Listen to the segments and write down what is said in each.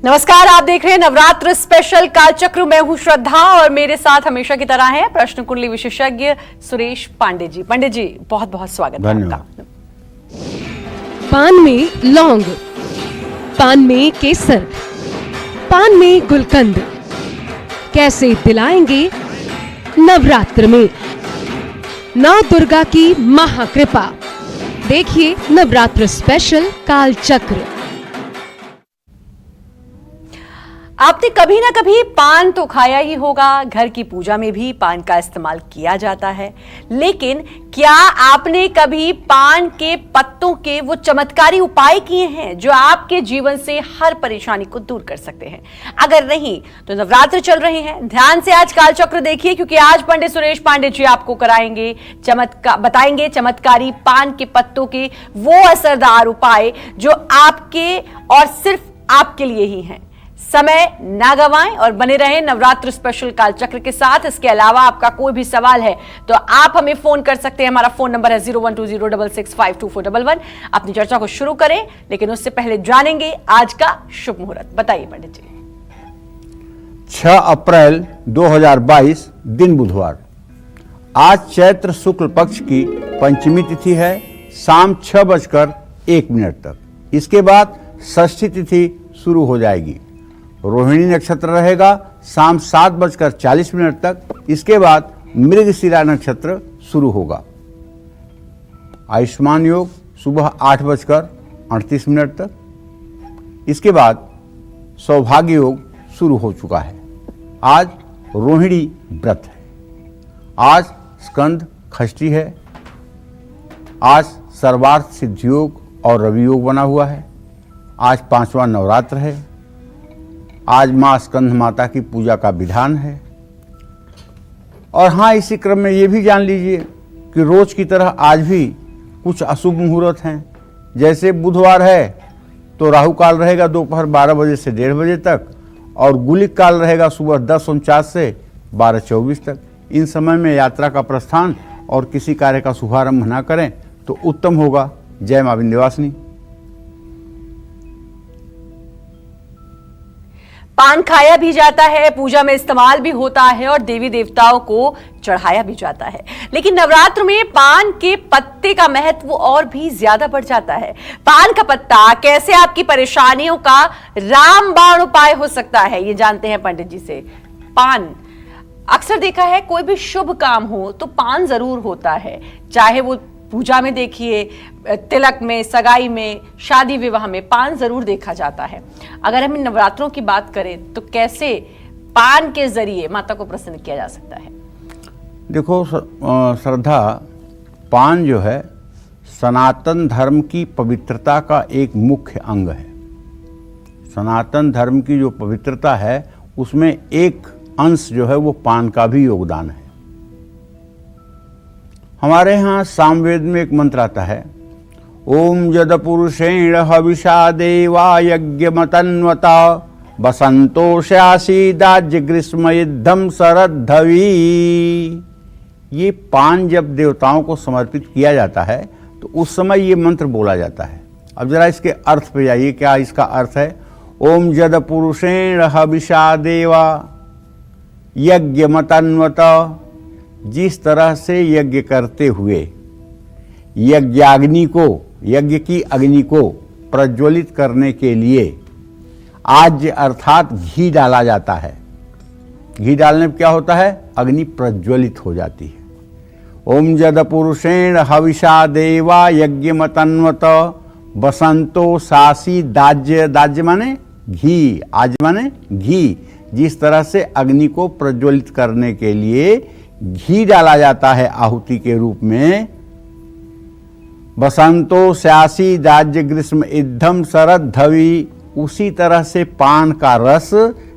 नमस्कार, आप देख रहे हैं नवरात्र स्पेशल कालचक्र। मैं हूं श्रद्धा और मेरे साथ हमेशा की तरह हैं प्रश्न कुंडली विशेषज्ञ सुरेश पांडे जी। पंडित जी, बहुत बहुत स्वागत है आपका। पान में लौंग, पान में केसर, पान में गुलकंद, कैसे दिलाएंगे नवरात्र में नौ दुर्गा की महाकृपा। देखिए नवरात्र स्पेशल कालचक्र। आपने कभी ना कभी पान तो खाया ही होगा, घर की पूजा में भी पान का इस्तेमाल किया जाता है। लेकिन क्या आपने कभी पान के पत्तों के वो चमत्कारी उपाय किए हैं जो आपके जीवन से हर परेशानी को दूर कर सकते हैं? अगर नहीं तो नवरात्र चल रहे हैं, ध्यान से आज कालचक्र देखिए, क्योंकि आज पंडित सुरेश पांडे जी आपको बताएंगे चमत्कारी पान के पत्तों के वो असरदार उपाय जो आपके और सिर्फ आपके लिए ही हैं। समय ना गवाएं और बने रहें नवरात्र स्पेशल कालचक्र के साथ। इसके अलावा आपका कोई भी सवाल है तो आप हमें फोन कर सकते हैं। हमारा फोन नंबर है 012066524411। अपनी चर्चा को शुरू करें, लेकिन उससे पहले जानेंगे आज का शुभ मुहूर्त। बताइए पंडित जी। 6 अप्रैल 2022 दिन बुधवार। आज चैत्र शुक्ल पक्ष की पंचमी तिथि है, शाम 6:01 तक। इसके बाद षष्ठी तिथि शुरू हो जाएगी। रोहिणी नक्षत्र रहेगा शाम 7:40 तक। इसके बाद मृगशिरा नक्षत्र शुरू होगा। आयुष्मान योग सुबह 8:38 तक। इसके बाद सौभाग्य योग शुरू हो चुका है। आज रोहिणी व्रत है। आज स्कंद खष्टी है। आज सर्वार्थ सिद्धि योग और रवि योग बना हुआ है। आज 5वां नवरात्र है। आज मां स्कंद माता की पूजा का विधान है। और हाँ, इसी क्रम में ये भी जान लीजिए कि रोज की तरह आज भी कुछ अशुभ मुहूर्त हैं। जैसे बुधवार है तो राहु काल रहेगा दोपहर 12 बजे से 1:30 बजे तक, और गुलिक काल रहेगा सुबह 10:49 से 12:24 तक। इन समय में यात्रा का प्रस्थान और किसी कार्य का शुभारंभ न करें तो उत्तम होगा। जय मां विंध्यवासिनी। पान खाया भी जाता है, पूजा में इस्तेमाल भी होता है और देवी देवताओं को चढ़ाया भी जाता है। लेकिन नवरात्र में पान के पत्ते का महत्व और भी ज्यादा बढ़ जाता है। पान का पत्ता कैसे आपकी परेशानियों का रामबाण उपाय हो सकता है, ये जानते हैं पंडित जी से। पान अक्सर देखा है, कोई भी शुभ काम हो तो पान जरूर होता है, चाहे वो पूजा में देखिए, तिलक में, सगाई में, शादी विवाह में पान जरूर देखा जाता है। अगर हम नवरात्रों की बात करें तो कैसे पान के जरिए माता को प्रसन्न किया जा सकता है? देखो श्रद्धा, पान जो है सनातन धर्म की पवित्रता का एक मुख्य अंग है। सनातन धर्म की जो पवित्रता है उसमें एक अंश जो है वो पान का भी योगदान है। हमारे यहाँ सामवेद में एक मंत्र आता है, ओम जद पुरुषेण हविषा देवा यज्ञमतन्वता बसंतोषासीदाज्य ग्रीष्म युद्धम शरद्धवी। ये पान जब देवताओं को समर्पित किया जाता है तो उस समय ये मंत्र बोला जाता है। अब जरा इसके अर्थ पे जाइए, क्या इसका अर्थ है? ओम जद पुरुषेण हविषा देवा यज्ञमतन्वता, जिस तरह से यज्ञ करते हुए यज्ञाग्नि को, यज्ञ की अग्नि को प्रज्वलित करने के लिए आज्य अर्थात घी डाला जाता है। घी डालने पर क्या होता है? अग्नि प्रज्वलित हो जाती है। ओम जद पुरुषेण हविषा देवा यज्ञमतन्वत बसंतो सासी दाज्य, दाज्य माने घी, आज माने घी। जिस तरह से अग्नि को प्रज्वलित करने के लिए घी डाला जाता है आहुति के रूप में, बसंतो स्यासी दाज्य ग्रीष्म इद्धम शरद धवी, उसी तरह से पान का रस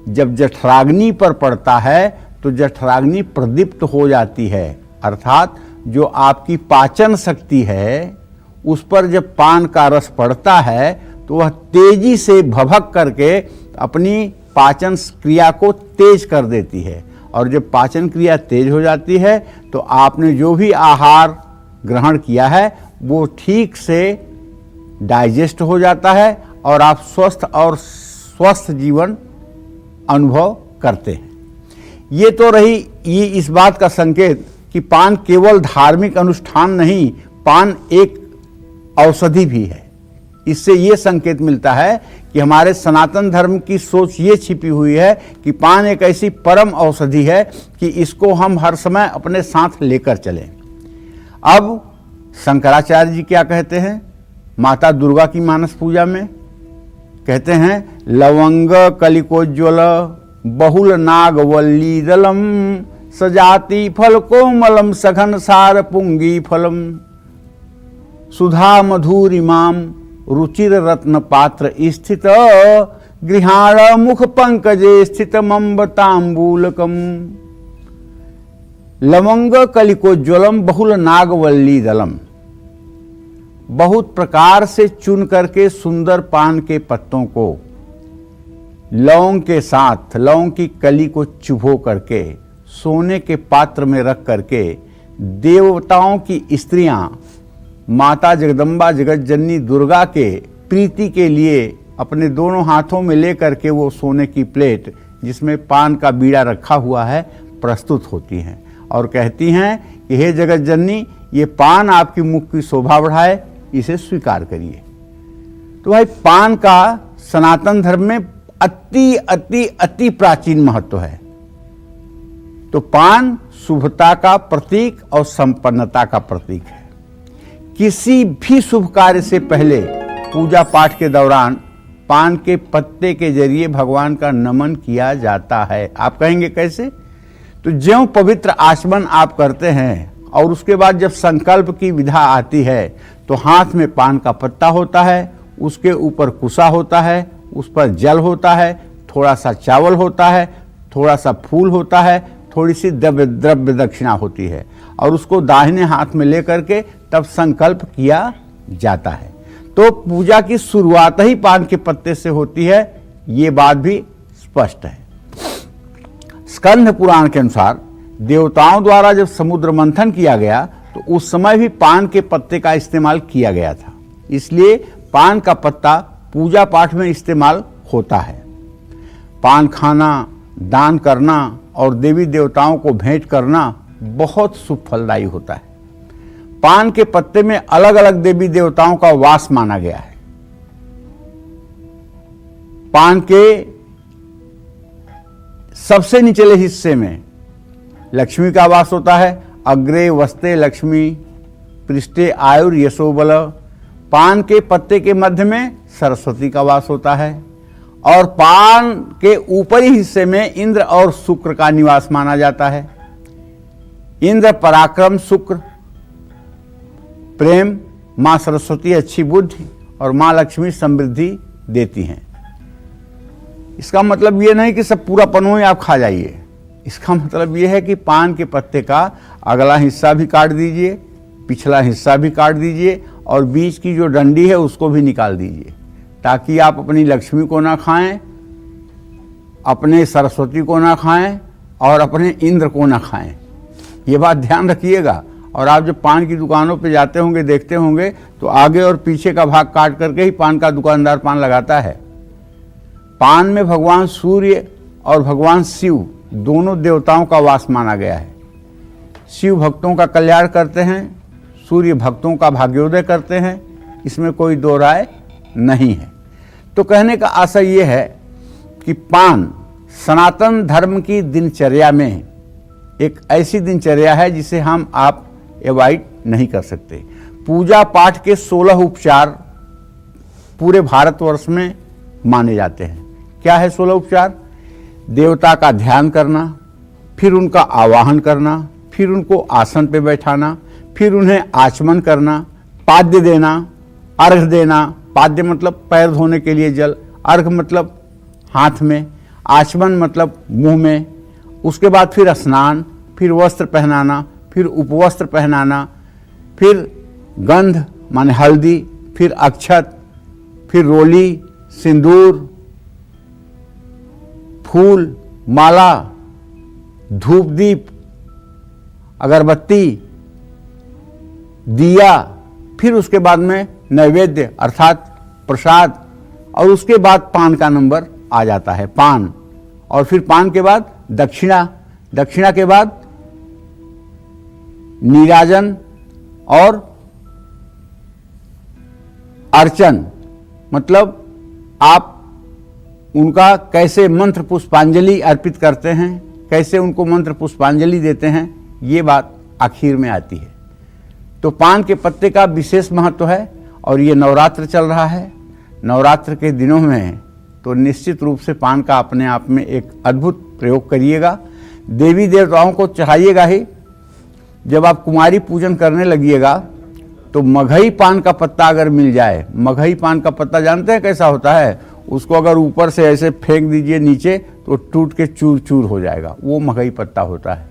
जब जठराग्नि पर पड़ता है तो जठराग्नि प्रदीप्त हो जाती है। अर्थात जो आपकी पाचन शक्ति है उस पर जब पान का रस पड़ता है तो वह तेजी से भभक करके अपनी पाचन क्रिया को तेज कर देती है। और जब पाचन क्रिया तेज हो जाती है तो आपने जो भी आहार ग्रहण किया है वो ठीक से डाइजेस्ट हो जाता है और आप स्वस्थ और स्वस्थ जीवन अनुभव करते हैं। ये तो रही ये इस बात का संकेत कि पान केवल धार्मिक अनुष्ठान नहीं, पान एक औषधि भी है। इससे ये संकेत मिलता है कि हमारे सनातन धर्म की सोच ये छिपी हुई है कि पान एक ऐसी परम औषधि है कि इसको हम हर समय अपने साथ लेकर चलें। अब शंकराचार्य जी क्या कहते हैं माता दुर्गा की मानस पूजा में? कहते हैं लवंग कलिकोज्ज्वल बहुल नागवल्ली दलम सजाति फल कोमलम सघन सार पुंगी फलम सुधा मधुरिमाम रुचिर रत्न पात्र स्थित गृहाण मुख पंकजे स्थित मम्बतांबूलकम। लवंग कलिकोज्ज्वलम बहुल नागवल्ली दलम, बहुत प्रकार से चुन करके सुंदर पान के पत्तों को लौंग के साथ, लौंग की कली को चुभो करके सोने के पात्र में रख करके देवताओं की स्त्रियां माता जगदम्बा जगत जननी दुर्गा के प्रीति के लिए अपने दोनों हाथों में ले करके वो सोने की प्लेट जिसमें पान का बीड़ा रखा हुआ है प्रस्तुत होती हैं और कहती हैं कि हे जगत जननी, ये पान आपकी मुख की शोभा बढ़ाए, इसे स्वीकार करिए। तो भाई पान का सनातन धर्म में अति अति अति प्राचीन महत्व है। तो पान शुभता का प्रतीक और संपन्नता का प्रतीक है। किसी भी शुभ कार्य से पहले पूजा पाठ के दौरान पान के पत्ते के जरिए भगवान का नमन किया जाता है। आप कहेंगे कैसे? तो ज्यों पवित्र आचमन आप करते हैं और उसके बाद जब संकल्प की विधा आती है तो हाथ में पान का पत्ता होता है, उसके ऊपर कुसा होता है, उस पर जल होता है, थोड़ा सा चावल होता है, थोड़ा सा फूल होता है, थोड़ी सी द्रव्य दक्षिणा होती है और उसको दाहिने हाथ में लेकर के तब संकल्प किया जाता है। तो पूजा की शुरुआत ही पान के पत्ते से होती है, ये बात भी स्पष्ट है। स्कंद पुराण के अनुसार देवताओं द्वारा जब समुद्र मंथन किया गया तो उस समय भी पान के पत्ते का इस्तेमाल किया गया था, इसलिए पान का पत्ता पूजा पाठ में इस्तेमाल होता है। पान खाना, दान करना और देवी देवताओं को भेंट करना बहुत शुभ फलदायी होता है। पान के पत्ते में अलग अलग देवी देवताओं का वास माना गया है। पान के सबसे निचले हिस्से में लक्ष्मी का वास होता है। अग्रे वस्ते लक्ष्मी, पृष्ठे आयुर यशोबल। पान के पत्ते के मध्य में सरस्वती का वास होता है और पान के ऊपरी हिस्से में इंद्र और शुक्र का निवास माना जाता है। इंद्र पराक्रम, शुक्र प्रेम, मां सरस्वती अच्छी बुद्धि और मां लक्ष्मी समृद्धि देती हैं। इसका मतलब ये नहीं कि सब पूरा पनोई आप खा जाइए। इसका मतलब ये है कि पान के पत्ते का अगला हिस्सा भी काट दीजिए, पिछला हिस्सा भी काट दीजिए और बीच की जो डंडी है उसको भी निकाल दीजिए, ताकि आप अपनी लक्ष्मी को ना खाएं, अपने सरस्वती को ना खाएं और अपने इंद्र को ना खाएं। ये बात ध्यान रखिएगा। और आप जब पान की दुकानों पे जाते होंगे, देखते होंगे तो आगे और पीछे का भाग काट करके ही पान का दुकानदार पान लगाता है। पान में भगवान सूर्य और भगवान शिव दोनों देवताओं का वास माना गया है। शिव भक्तों का कल्याण करते हैं, सूर्य भक्तों का भाग्योदय करते हैं, इसमें कोई दो राय नहीं है। तो कहने का आशय ये है कि पान सनातन धर्म की दिनचर्या में एक ऐसी दिनचर्या है जिसे हम आप अवॉइड नहीं कर सकते। पूजा पाठ के 16 उपचार पूरे भारतवर्ष में माने जाते हैं। क्या है 16 उपचार? देवता का ध्यान करना, फिर उनका आवाहन करना, फिर उनको आसन पे बैठाना, फिर उन्हें आचमन करना, पाद्य देना, अर्घ देना। पाद्य मतलब पैर धोने के लिए जल, अर्घ मतलब हाथ में, आचमन मतलब मुंह में। उसके बाद फिर स्नान, फिर वस्त्र पहनाना, फिर उपवस्त्र पहनाना, फिर गंध माने हल्दी, फिर अक्षत, फिर रोली, सिंदूर, फूल, माला, धूप दीप, अगरबत्ती, दिया, फिर उसके बाद में नैवेद्य अर्थात प्रसाद और उसके बाद पान का नंबर आ जाता है पान, और फिर पान के बाद दक्षिणा, दक्षिणा के बाद नीराजन और अर्चन, मतलब आप उनका कैसे मंत्र पुष्पांजलि अर्पित करते हैं, कैसे उनको मंत्र पुष्पांजलि देते हैं, ये बात आखिर में आती है। तो पान के पत्ते का विशेष महत्व है और ये नवरात्र चल रहा है। नवरात्र के दिनों में तो निश्चित रूप से पान का अपने आप में एक अद्भुत प्रयोग करिएगा, देवी देवताओं को चढ़ाइएगा ही। जब आप कुमारी पूजन करने लगिएगा तो मगही पान का पत्ता अगर मिल जाए, मगही पान का पत्ता जानते हैं कैसा होता है, उसको अगर ऊपर से ऐसे फेंक दीजिए नीचे तो टूट के चूर चूर हो जाएगा, वो मगही पत्ता होता है।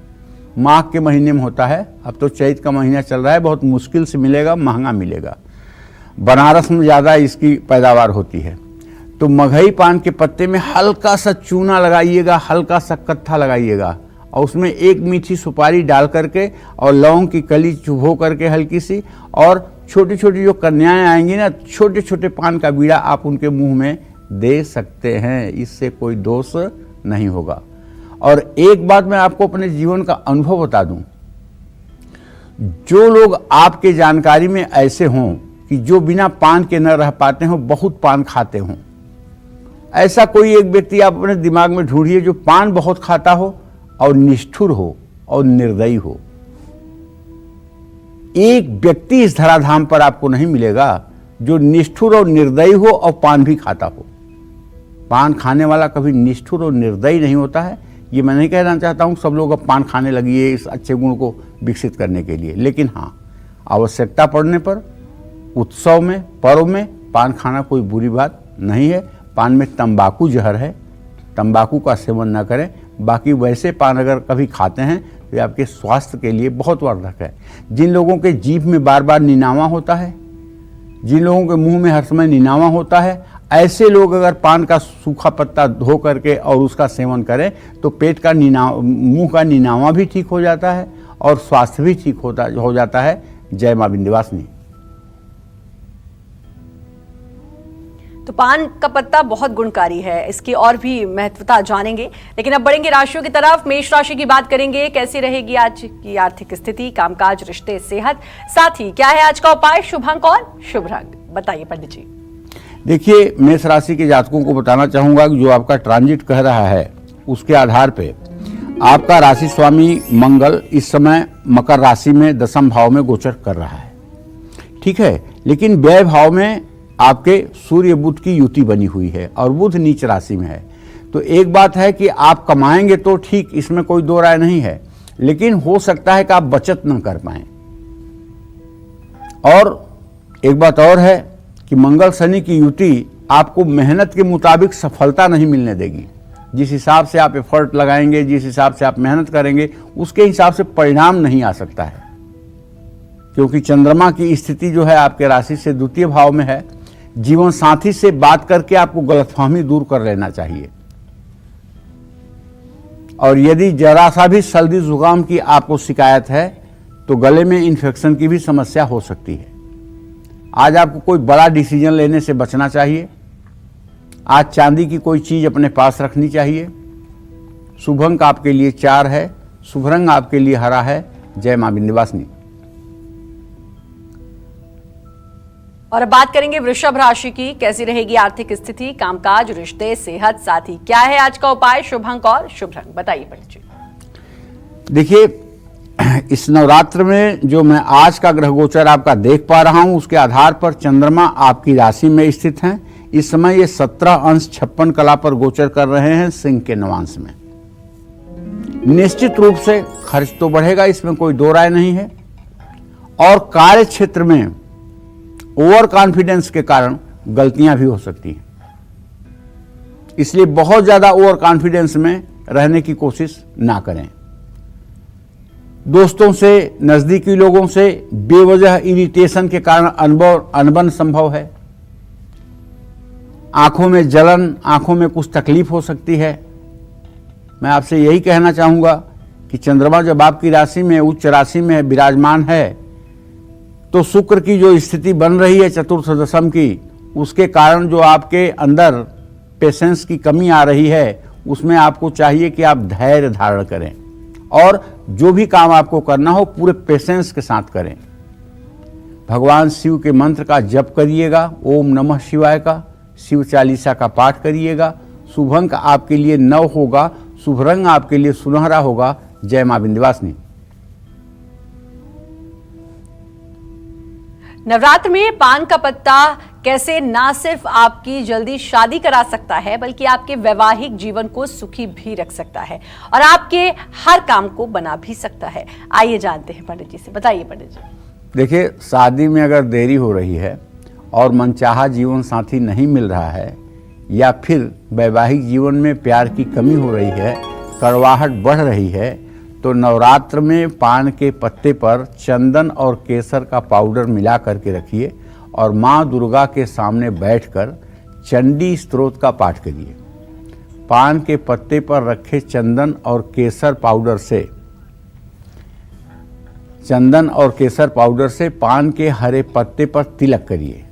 माघ के महीने में होता है, अब तो चैत का महीना चल रहा है, बहुत मुश्किल से मिलेगा, महंगा मिलेगा। बनारस में ज़्यादा इसकी पैदावार होती है। तो मगही पान के पत्ते में हल्का सा चूना लगाइएगा, हल्का सा कत्था लगाइएगा और उसमें एक मीठी सुपारी डाल करके और लौंग की कली चुभो करके हल्की सी, और छोटी छोटी जो कन्याएं आएंगी ना, छोटे छोटे पान का बीड़ा आप उनके मुंह में दे सकते हैं, इससे कोई दोष नहीं होगा। और एक बात मैं आपको अपने जीवन का अनुभव बता दूं, जो लोग आपके जानकारी में ऐसे हों कि जो बिना पान के न रह पाते हों, बहुत पान खाते हों, ऐसा कोई एक व्यक्ति आप अपने दिमाग में ढूंढिए जो पान बहुत खाता हो और निष्ठुर हो और निर्दयी हो। एक व्यक्ति इस धराधाम पर आपको नहीं मिलेगा जो निष्ठुर और निर्दयी हो और पान भी खाता हो। पान खाने वाला कभी निष्ठुर और निर्दयी नहीं होता है। ये मैं नहीं कहना चाहता हूं सब लोग अब पान खाने लगिए इस अच्छे गुण को विकसित करने के लिए, लेकिन हाँ, आवश्यकता पड़ने पर उत्सव में, पर्व में पान खाना कोई बुरी बात नहीं है। पान में तंबाकू जहर है, तंबाकू का सेवन न करें। बाकी वैसे पान अगर कभी खाते हैं तो ये आपके स्वास्थ्य के लिए बहुत वर्धक है। जिन लोगों के जीभ में बार बार निनावा होता है, जिन लोगों के मुंह में हर समय निनावा होता है, ऐसे लोग अगर पान का सूखा पत्ता धो करके और उसका सेवन करें तो पेट का मुंह का निनावा भी ठीक हो जाता है और स्वास्थ्य भी ठीक हो जाता है। जय मां विंध्यवासिनी। तो पान का पत्ता बहुत गुणकारी है, इसकी और भी महत्वता जानेंगे, लेकिन अब बढ़ेंगे राशियों की तरफ। मेष राशि की बात करेंगे, कैसी रहेगी आज की आर्थिक स्थिति, कामकाज, रिश्ते, सेहत, साथ ही क्या है आज का उपाय, शुभ अंक और शुभ रंग, बताइए पंडित जी। देखिए, मेष राशि के जातकों को बताना चाहूंगा कि जो आपका ट्रांजिट कह रहा है उसके आधार पे आपका राशि स्वामी मंगल इस समय मकर राशि में दशम भाव में गोचर कर रहा है, ठीक है। लेकिन व्यय भाव में आपके सूर्य बुध की युति बनी हुई है और बुध नीच राशि में है। तो एक बात है कि आप कमाएंगे तो ठीक, इसमें कोई दो राय नहीं है, लेकिन हो सकता है कि आप बचत न कर पाएं। और एक बात और है कि मंगल शनि की युति आपको मेहनत के मुताबिक सफलता नहीं मिलने देगी। जिस हिसाब से आप एफर्ट लगाएंगे, जिस हिसाब से आप मेहनत करेंगे, उसके हिसाब से परिणाम नहीं आ सकता है, क्योंकि चंद्रमा की स्थिति जो है आपके राशि से द्वितीय भाव में है। जीवन साथी से बात करके आपको गलतफहमी दूर कर लेना चाहिए। और यदि जरा सा भी सर्दी जुकाम की आपको शिकायत है तो गले में इन्फेक्शन की भी समस्या हो सकती है। आज आपको कोई बड़ा डिसीजन लेने से बचना चाहिए। आज चांदी की कोई चीज अपने पास रखनी चाहिए। शुभ अंक आपके लिए 4 है, शुभ रंग आपके लिए हरा है। जय मां विंध्यवासिनी। और अब बात करेंगे वृषभ राशि की, कैसी रहेगी आर्थिक स्थिति, कामकाज, रिश्ते, सेहत, साथ ही क्या है आज का उपाय, शुभ अंक और शुभ रंग, बताइए पंडित जी। देखिए, इस नवरात्र में जो मैं आज का ग्रह गोचर आपका देख पा रहा हूं उसके आधार पर चंद्रमा आपकी राशि में स्थित हैं। इस समय ये 17 अंश 56 कला पर गोचर कर रहे हैं सिंह के नवांश में। निश्चित रूप से खर्च तो बढ़ेगा, इसमें कोई दो राय नहीं है। और कार्य क्षेत्र में ओवर कॉन्फिडेंस के कारण गलतियां भी हो सकती हैं, इसलिए बहुत ज्यादा ओवर कॉन्फिडेंस में रहने की कोशिश ना करें। दोस्तों से, नजदीकी लोगों से बेवजह इरिटेशन के कारण अनबन संभव है। आंखों में जलन, आंखों में कुछ तकलीफ हो सकती है। मैं आपसे यही कहना चाहूंगा कि चंद्रमा जब आपकी राशि में, उच्च राशि में विराजमान है, तो शुक्र की जो स्थिति बन रही है चतुर्थ दशम की, उसके कारण जो आपके अंदर पेशेंस की कमी आ रही है, उसमें आपको चाहिए कि आप धैर्य धारण करें और जो भी काम आपको करना हो पूरे पेशेंस के साथ करें। भगवान शिव के मंत्र का जप करिएगा, ओम नमः शिवाय का, शिव चालीसा का पाठ करिएगा। शुभ अंक आपके लिए 9 होगा, शुभ रंग आपके लिए सुनहरा होगा। जय मां विंध्यवासिनी। नवरात्र में पान का पत्ता कैसे ना सिर्फ आपकी जल्दी शादी करा सकता है बल्कि आपके वैवाहिक जीवन को सुखी भी रख सकता है और आपके हर काम को बना भी सकता है। आइए जानते हैं पंडित जी से। बताइए पंडित जी। देखिए, शादी में अगर देरी हो रही है और मनचाहा जीवन साथी नहीं मिल रहा है या फिर वैवाहिक जीवन में प्यार की कमी हो रही है, कड़वाहट बढ़ रही है, तो नवरात्र में पान के पत्ते पर चंदन और केसर का पाउडर मिला करके रखिए और माँ दुर्गा के सामने बैठकर चंडी स्तोत्र का पाठ करिए। पान के पत्ते पर रखे चंदन और केसर पाउडर से पान के हरे पत्ते पर तिलक करिए।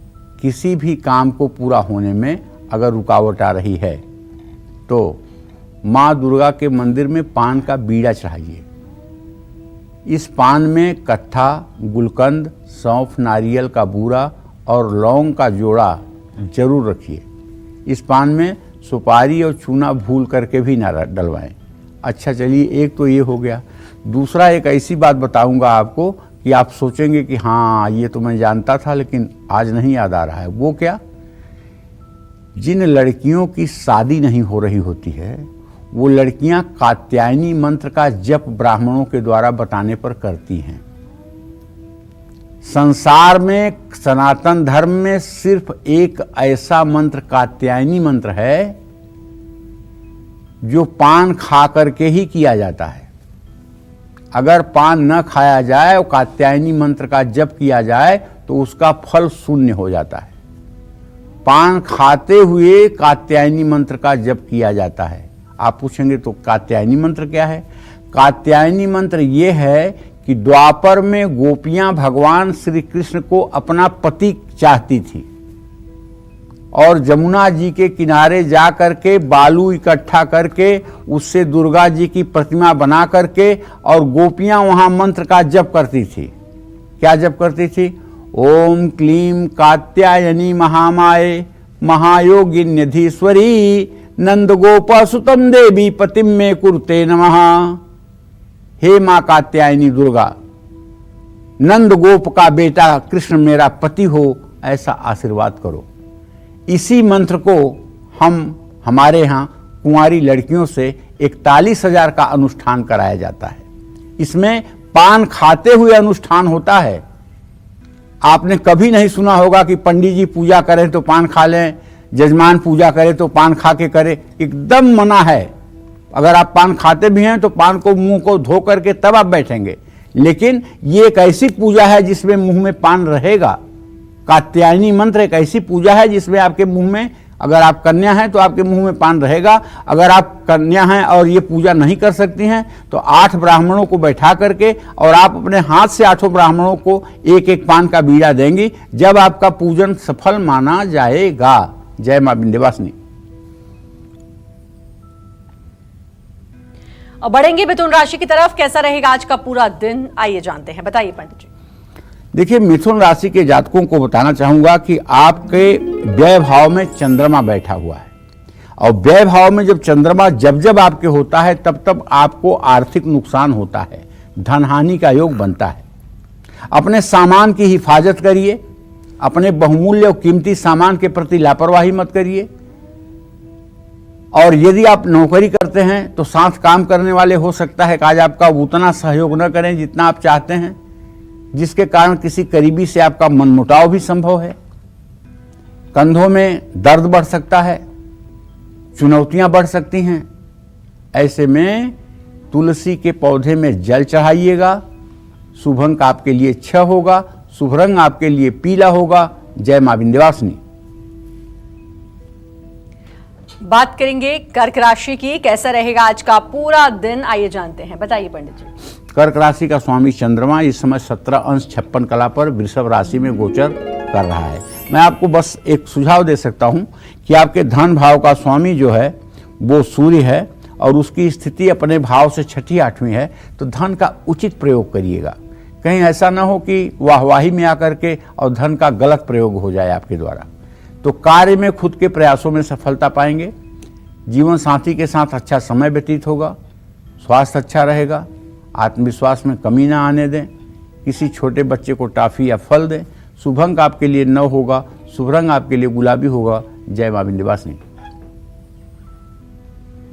किसी भी काम को पूरा होने में अगर रुकावट आ रही है तो माँ दुर्गा के मंदिर में पान का बीड़ा चढ़ाइए। इस पान में कत्था, गुलकंद, सौंफ, नारियल का बूरा और लौंग का जोड़ा जरूर रखिए। इस पान में सुपारी और चूना भूल करके भी ना डलवाएं। अच्छा, चलिए, एक तो ये हो गया। दूसरा, एक ऐसी बात बताऊंगा आपको कि आप सोचेंगे कि हाँ, ये तो मैं जानता था लेकिन आज नहीं याद आ रहा है। वो क्या? जिन लड़कियों की शादी नहीं हो रही होती है वो लड़कियां कात्यायनी मंत्र का जप ब्राह्मणों के द्वारा बताने पर करती हैं। संसार में, सनातन धर्म में सिर्फ एक ऐसा मंत्र कात्यायनी मंत्र है जो पान खा करके ही किया जाता है। अगर पान न खाया जाए और कात्यायनी मंत्र का जप किया जाए तो उसका फल शून्य हो जाता है। पान खाते हुए कात्यायनी मंत्र का जप किया जाता है। आप पूछेंगे तो कात्यायनी मंत्र क्या है? कात्यायनी मंत्र ये है कि द्वापर में गोपियां भगवान श्री कृष्ण को अपना पति चाहती थी और जमुना जी के किनारे जा करके बालू इकट्ठा करके उससे दुर्गा जी की प्रतिमा बना करके और गोपियां वहां मंत्र का जप करती थी। क्या जप करती थी? ओम क्लीम कात्यायनी महामाये महायोगिन्यधीश्वरी नंद गोपसुतम देवी पतिम में कुरुते नमः। हे मां कात्यायनी दुर्गा, नंद गोप का बेटा कृष्ण मेरा पति हो, ऐसा आशीर्वाद करो। इसी मंत्र को हमारे यहाँ कुंवारी लड़कियों से 41,000 का अनुष्ठान कराया जाता है। इसमें पान खाते हुए अनुष्ठान होता है। आपने कभी नहीं सुना होगा कि पंडित जी पूजा करें तो पान खा लें, जजमान पूजा करे तो पान खा के करे। एकदम मना है। अगर आप पान खाते भी हैं तो पान को मुंह को धो करके तब आप बैठेंगे। लेकिन ये एक ऐसी पूजा है जिसमें मुंह में पान रहेगा। कात्यायनी मंत्र एक ऐसी पूजा है जिसमें आपके मुंह में, अगर आप कन्या हैं तो आपके मुंह में पान रहेगा। अगर आप कन्या हैं और ये पूजा नहीं कर सकती हैं तो 8 ब्राह्मणों को बैठा करके और आप अपने हाथ से 8 ब्राह्मणों को एक एक पान का बीड़ा देंगी, जब आपका पूजन सफल माना जाएगा। जय मां विंध्यवासिनी। और बढ़ेंगे मिथुन राशि की तरफ। कैसा रहेगा आज का पूरा दिन, आइए जानते हैं। बताइए पंडित जी। देखिए, मिथुन राशि के जातकों को बताना चाहूंगा कि आपके व्यय भाव में चंद्रमा बैठा हुआ है और व्यय भाव में जब चंद्रमा जब आपके होता है तब तब आपको आर्थिक नुकसान होता है, धन हानि का योग बनता है। अपने सामान की हिफाजत करिए, अपने बहुमूल्य और कीमती सामान के प्रति लापरवाही मत करिए। और यदि आप नौकरी करते हैं तो साथ काम करने वाले हो सकता है कि आज आपका उतना सहयोग न करें जितना आप चाहते हैं, जिसके कारण किसी करीबी से आपका मनमुटाव भी संभव है। कंधों में दर्द बढ़ सकता है, चुनौतियां बढ़ सकती हैं। ऐसे में तुलसी के पौधे में जल चढ़ाइएगा। शुभ अंक आपके लिए 6 होगा, शुभ रंग आपके लिए पीला होगा। जय मां विंध्यवासिनी। बात करेंगे कर्क राशि की। कैसा रहेगा आज का पूरा दिन, आइए जानते हैं। बताइए पंडित जी। कर्क राशि का स्वामी चंद्रमा इस समय 17 अंश 56 कला पर वृषभ राशि में गोचर कर रहा है। मैं आपको बस एक सुझाव दे सकता हूं कि आपके धन भाव का स्वामी जो है वो सूर्य है और उसकी स्थिति अपने भाव से 6ठी 8वीं है, तो धन का उचित प्रयोग करिएगा। कहीं ऐसा ना हो कि वाहवाही में आकर के और धन का गलत प्रयोग हो जाए आपके द्वारा। तो कार्य में खुद के प्रयासों में सफलता पाएंगे, जीवन साथी के साथ अच्छा समय व्यतीत होगा, स्वास्थ्य अच्छा रहेगा, आत्मविश्वास में कमी ना आने दें, किसी छोटे बच्चे को टॉफी या फल दें। शुभ अंक आपके लिए 9 होगा, शुभ रंग आपके लिए गुलाबी होगा। जय मां विंध्यवासिनी।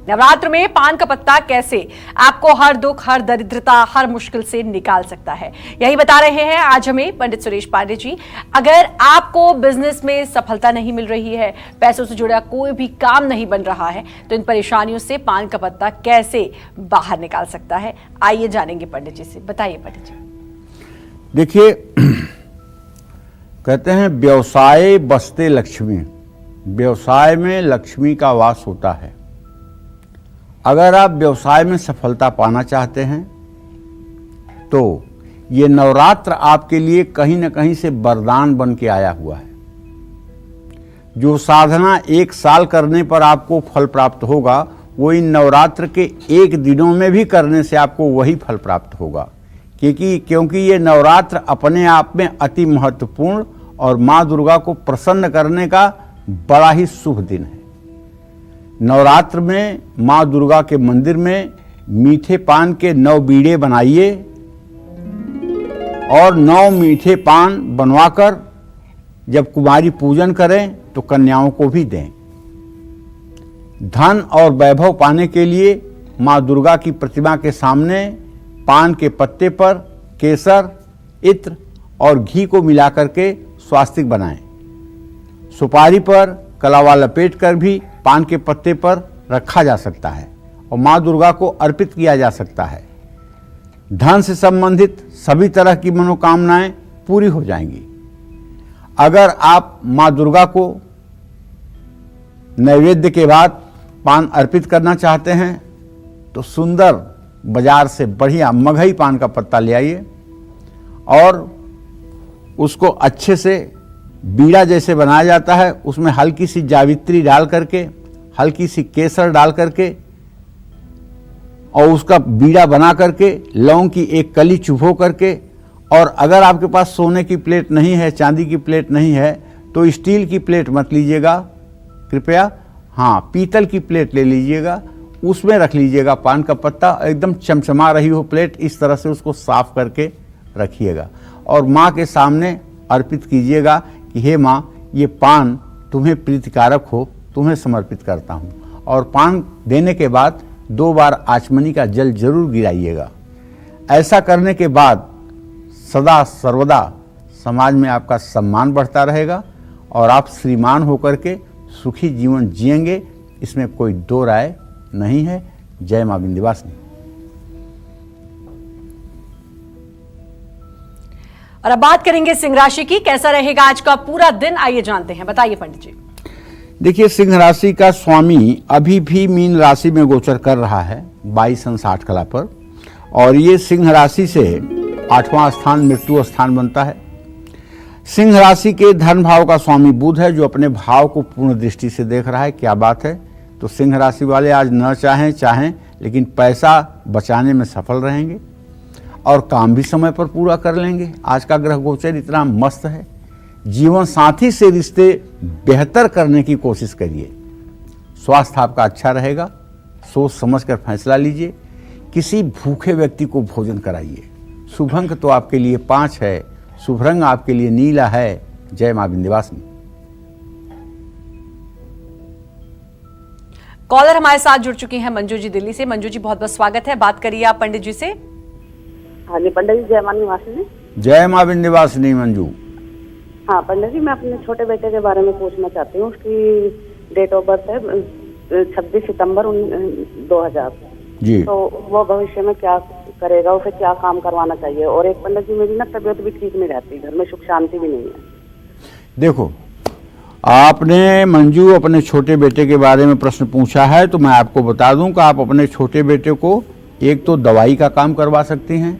नवरात्र में पान का पत्ता कैसे आपको हर दुख, हर दरिद्रता, हर मुश्किल से निकाल सकता है, यही बता रहे हैं आज हमें पंडित सुरेश पांडे जी। अगर आपको बिजनेस में सफलता नहीं मिल रही है, पैसों से जुड़ा कोई भी काम नहीं बन रहा है, तो इन परेशानियों से पान का पत्ता कैसे बाहर निकाल सकता है, आइए जानेंगे पंडित जी से। बताइए पंडित जी। देखिए, कहते हैं व्यवसाय बसते लक्ष्मी, व्यवसाय में लक्ष्मी का वास होता है। अगर आप व्यवसाय में सफलता पाना चाहते हैं तो ये नवरात्र आपके लिए कहीं ना कहीं से वरदान बन के आया हुआ है। जो साधना 1 साल करने पर आपको फल प्राप्त होगा, वो इन नवरात्र के 1 दिनों में भी करने से आपको वही फल प्राप्त होगा। क्योंकि ये नवरात्र अपने आप में अति महत्वपूर्ण और माँ दुर्गा को प्रसन्न करने का बड़ा ही शुभ दिन है। नवरात्र में माँ दुर्गा के मंदिर में मीठे पान के 9 बीड़े बनाइए और 9 मीठे पान बनवाकर जब कुमारी पूजन करें तो कन्याओं को भी दें। धन और वैभव पाने के लिए माँ दुर्गा की प्रतिमा के सामने पान के पत्ते पर केसर, इत्र और घी को मिलाकर के स्वास्तिक बनाएं। सुपारी पर कलावा लपेट कर भी पान के पत्ते पर रखा जा सकता है और माँ दुर्गा को अर्पित किया जा सकता है। धन से संबंधित सभी तरह की मनोकामनाएं पूरी हो जाएंगी। अगर आप माँ दुर्गा को नैवेद्य के बाद पान अर्पित करना चाहते हैं तो सुंदर बाजार से बढ़िया मगही पान का पत्ता ले आइए और उसको अच्छे से बीड़ा जैसे बनाया जाता है, उसमें हल्की सी जावित्री डाल करके, हल्की सी केसर डाल करके और उसका बीड़ा बना करके लौंग की 1 कली चुभो करके, और अगर आपके पास सोने की प्लेट नहीं है, चांदी की प्लेट नहीं है, तो स्टील की प्लेट मत लीजिएगा कृपया, हाँ पीतल की प्लेट ले लीजिएगा, उसमें रख लीजिएगा पान का पत्ता। एकदम चमचमा रही हो प्लेट, इस तरह से उसको साफ करके रखिएगा और माँ के सामने अर्पित कीजिएगा कि हे माँ, ये पान तुम्हें प्रीतिकारक हो, तुम्हें समर्पित करता हूँ। और पान देने के बाद 2 बार आचमनी का जल जरूर गिराइएगा। ऐसा करने के बाद सदा सर्वदा समाज में आपका सम्मान बढ़ता रहेगा और आप श्रीमान होकर के सुखी जीवन जिएंगे, इसमें कोई 2 राय नहीं है। जय मां विंध्यवासिनी। और अब बात करेंगे सिंह राशि की, कैसा रहेगा आज का पूरा दिन, आइए जानते हैं। बताइए पंडित जी। देखिए, सिंह राशि का स्वामी अभी भी मीन राशि में गोचर कर रहा है 22 अंश 8 कला पर, और ये सिंह राशि से 8वां स्थान मृत्यु स्थान बनता है। सिंह राशि के धन भाव का स्वामी बुध है, जो अपने भाव को पूर्ण दृष्टि से देख रहा है। क्या बात है। तो सिंह राशि वाले आज न चाहें लेकिन पैसा बचाने में सफल रहेंगे और काम भी समय पर पूरा कर लेंगे। आज का ग्रह गोचर इतना मस्त है। जीवन साथी से रिश्ते बेहतर करने की कोशिश करिए। स्वास्थ्य आपका अच्छा रहेगा, सोच समझकर फैसला लीजिए। किसी भूखे व्यक्ति को भोजन कराइए। शुभ अंक तो आपके लिए 5 है, शुभ रंग आपके लिए नीला है। जय मां विंध्यवासिनी। कॉलर हमारे साथ जुड़ चुकी हैं मंजू जी दिल्ली से। मंजू जी, बहुत बहुत स्वागत है, बात करिए आप पंडित जी से। हाँ जी पंडित जी, जय मां विंध्यवासिनी। जय मां विंध्यवासिनी। मंजू, हाँ पंडित जी, मैं अपने छोटे बेटे के बारे में पूछना चाहती हूँ। उसकी डेट ऑफ बर्थ है 26 सितंबर 2000 जी। तो वो भविष्य में क्या करेगा, उसे क्या काम करवाना चाहिए। और एक पंडित जी, मेरी ना तबीयत भी ठीक नहीं रहती, घर में सुख शांति भी नहीं है। देखो, आपने मंजू अपने छोटे बेटे के बारे में प्रश्न पूछा है, तो मैं आपको बता दूं कि आप अपने छोटे बेटे को एक तो दवाई का काम करवा सकती हैं,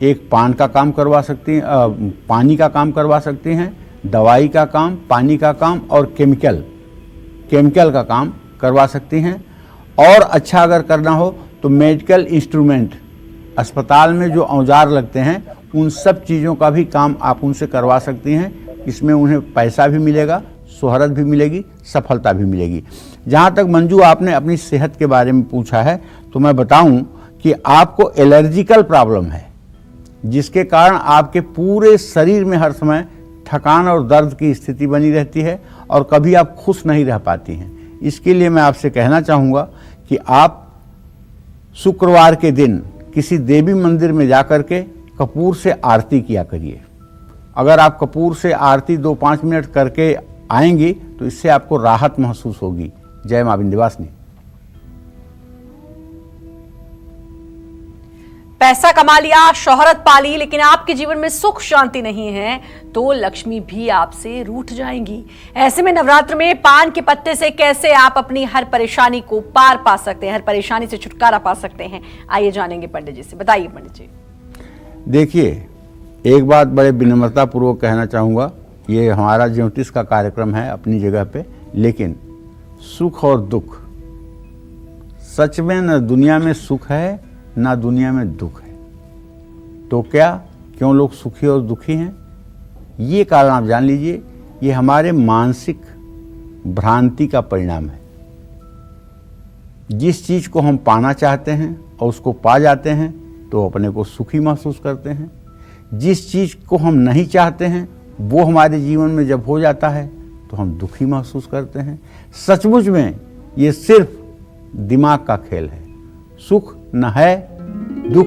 एक पान का काम करवा सकती हैं, पानी का काम करवा सकती हैं, दवाई का काम, पानी का काम और केमिकल का काम करवा सकती हैं। और अच्छा अगर करना हो तो मेडिकल इंस्ट्रूमेंट, अस्पताल में जो औजार लगते हैं उन सब चीज़ों का भी काम आप उनसे करवा सकती हैं। इसमें उन्हें पैसा भी मिलेगा, शोहरत भी मिलेगी, सफलता भी मिलेगी। जहाँ तक मंजू आपने अपनी सेहत के बारे में पूछा है तो मैं बताऊं कि आपको एलर्जिकल प्रॉब्लम है, जिसके कारण आपके पूरे शरीर में हर समय थकान और दर्द की स्थिति बनी रहती है और कभी आप खुश नहीं रह पाती हैं। इसके लिए मैं आपसे कहना चाहूँगा कि आप शुक्रवार के दिन किसी देवी मंदिर में जाकर के कपूर से आरती किया करिए। अगर आप कपूर से आरती 2-5 मिनट करके आएंगी तो इससे आपको राहत महसूस होगी। जय मां विंध्यवासिनी। पैसा कमा लिया, शोहरत पाली, लेकिन आपके जीवन में सुख शांति नहीं है तो लक्ष्मी भी आपसे रूठ जाएंगी। ऐसे में नवरात्र में पान के पत्ते से कैसे आप अपनी हर परेशानी को पार पा सकते हैं, हर परेशानी से छुटकारा पा सकते हैं, आइए जानेंगे पंडित जी से। बताइए पंडित जी। देखिए, एक बात बड़े विनम्रता पूर्वक कहना चाहूँगा, ये हमारा ज्योतिष का कार्यक्रम है अपनी जगह पे, लेकिन सुख और दुख, सच में न दुनिया में सुख है ना दुनिया में दुख है। तो क्या क्यों लोग सुखी और दुखी हैं? ये कारण आप जान लीजिए, ये हमारे मानसिक भ्रांति का परिणाम है। जिस चीज को हम पाना चाहते हैं और उसको पा जाते हैं तो अपने को सुखी महसूस करते हैं। जिस चीज को हम नहीं चाहते हैं वो हमारे जीवन में जब हो जाता है तो हम दुखी महसूस करते हैं। सचमुच में ये सिर्फ दिमाग का खेल है। सुख न है, दुख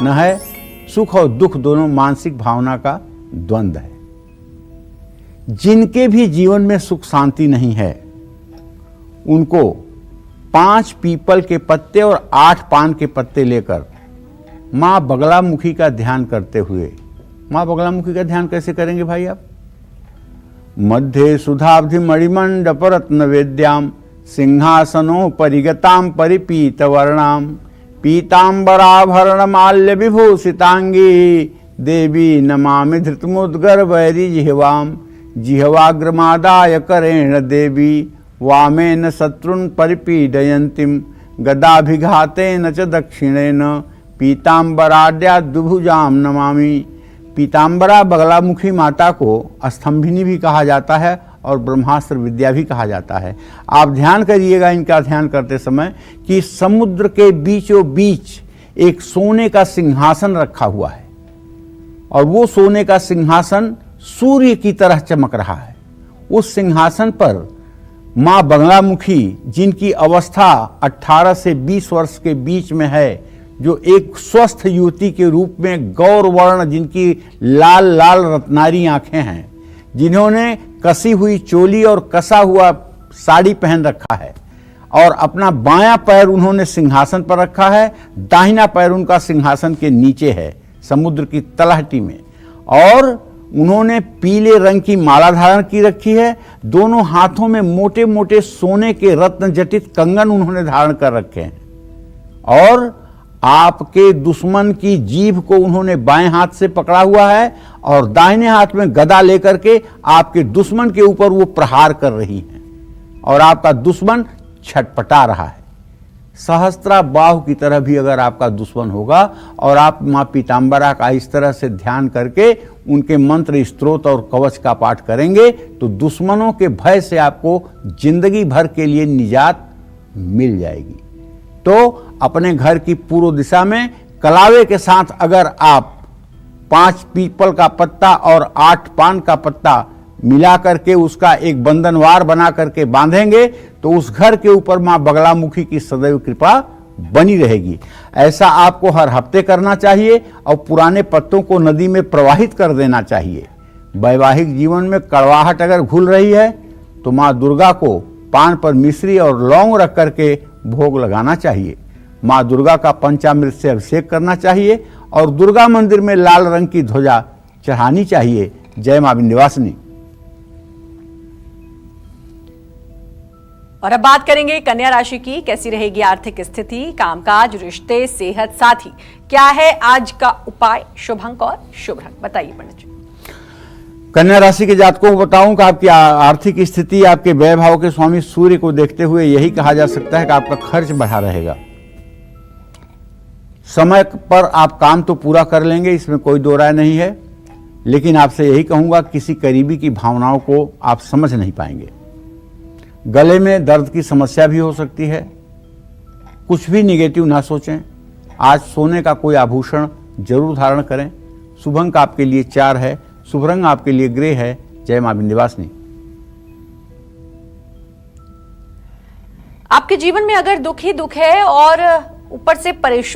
न है। सुख और दुख दोनों मानसिक भावना का द्वंद्व है। जिनके भी जीवन में सुख शांति नहीं है उनको 5 पीपल के पत्ते और 8 पान के पत्ते लेकर मां बगलामुखी का ध्यान करते हुए, मां बगलामुखी का ध्यान कैसे करेंगे भाई आप? मध्य सुधाब्धि मणिमंडप रत्न वेद्याम सिंहासनो परिगताम परिपीत वर्णाम पीतांबराभरण माल्य विभूषितांगी देवी नमामि धृतमुद्गर वैरी जिह्वाम जिह्वाग्रमादाय करेण देवी वामेन शत्रुन परिपीडयन्तीम गदाभिघातेन च दक्षिणेन पीतांबराड्या दुभुजाम नमामि। पीतांबरा बगलामुखी माता को स्तंभिनी भी कहा जाता है और ब्रह्मास्त्र विद्या भी कहा जाता है। आप ध्यान करिएगा इनका ध्यान करते समय कि समुद्र के बीचों बीच एक सोने का सिंहासन रखा हुआ है और वो सोने का सिंहासन सूर्य की तरह चमक रहा है। उस सिंहासन पर मां बगलामुखी, जिनकी अवस्था 18 से 20 वर्ष के बीच में है, जो एक स्वस्थ युवती के रूप में गौर वर्ण, जिनकी लाल लाल रत्नारी आंखें हैं, जिन्होंने कसी हुई चोली और कसा हुआ साड़ी पहन रखा है और अपना बायां पैर उन्होंने सिंहासन पर रखा है, दाहिना पैर उनका सिंहासन के नीचे है समुद्र की तलहटी में, और उन्होंने पीले रंग की माला धारण की रखी है। दोनों हाथों में मोटे मोटे सोने के रत्न जटित कंगन उन्होंने धारण कर रखे हैं और आपके दुश्मन की जीभ को उन्होंने बाएं हाथ से पकड़ा हुआ है और दाहिने हाथ में गदा लेकर के आपके दुश्मन के ऊपर वो प्रहार कर रही हैं और आपका दुश्मन छटपटा रहा है। सहस्त्रा बाहु की तरह भी अगर आपका दुश्मन होगा और आप मां पीतांबरा का इस तरह से ध्यान करके उनके मंत्र, स्तोत्र और कवच का पाठ करेंगे तो दुश्मनों के भय से आपको जिंदगी भर के लिए निजात मिल जाएगी। तो अपने घर की पूर्व दिशा में कलावे के साथ अगर आप 5 पीपल का पत्ता और 8 पान का पत्ता मिला करके उसका एक बंधनवार बना करके बांधेंगे तो उस घर के ऊपर मां बगलामुखी की सदैव कृपा बनी रहेगी। ऐसा आपको हर हफ्ते करना चाहिए और पुराने पत्तों को नदी में प्रवाहित कर देना चाहिए। वैवाहिक जीवन में कड़वाहट अगर घुल रही है तो मां दुर्गा को पान पर मिश्री और लौंग रख करके भोग लगाना चाहिए। मां दुर्गा का पंचामृत से अभिषेक करना चाहिए और दुर्गा मंदिर में लाल रंग की ध्वजा चढ़ानी चाहिए। जय मां विंध्यवासिनी। और अब बात करेंगे कन्या राशि की। कैसी रहेगी आर्थिक स्थिति, कामकाज, रिश्ते, सेहत, साथी क्या है आज का उपाय, शुभ अंक और शुभ रंग, बताइए पंडित जी। कन्या राशि के जातकों को बताऊं कि आपकी आर्थिक स्थिति आपके व्यय भाव के स्वामी सूर्य को देखते हुए यही कहा जा सकता है कि आपका खर्च बढ़ा रहेगा। समय पर आप काम तो पूरा कर लेंगे, इसमें कोई दो राय नहीं है, लेकिन आपसे यही कहूंगा किसी करीबी की भावनाओं को आप समझ नहीं पाएंगे। गले में दर्द की समस्या भी हो सकती है। कुछ भी निगेटिव ना सोचें। आज सोने का कोई आभूषण जरूर धारण करें। शुभ अंक आपके लिए 4 है। शुभ रंग आपके लिए ग्रे है। जय मां विंध्यवासिनी। आपके जीवन में अगर दुख ही दुख है और ऊपर से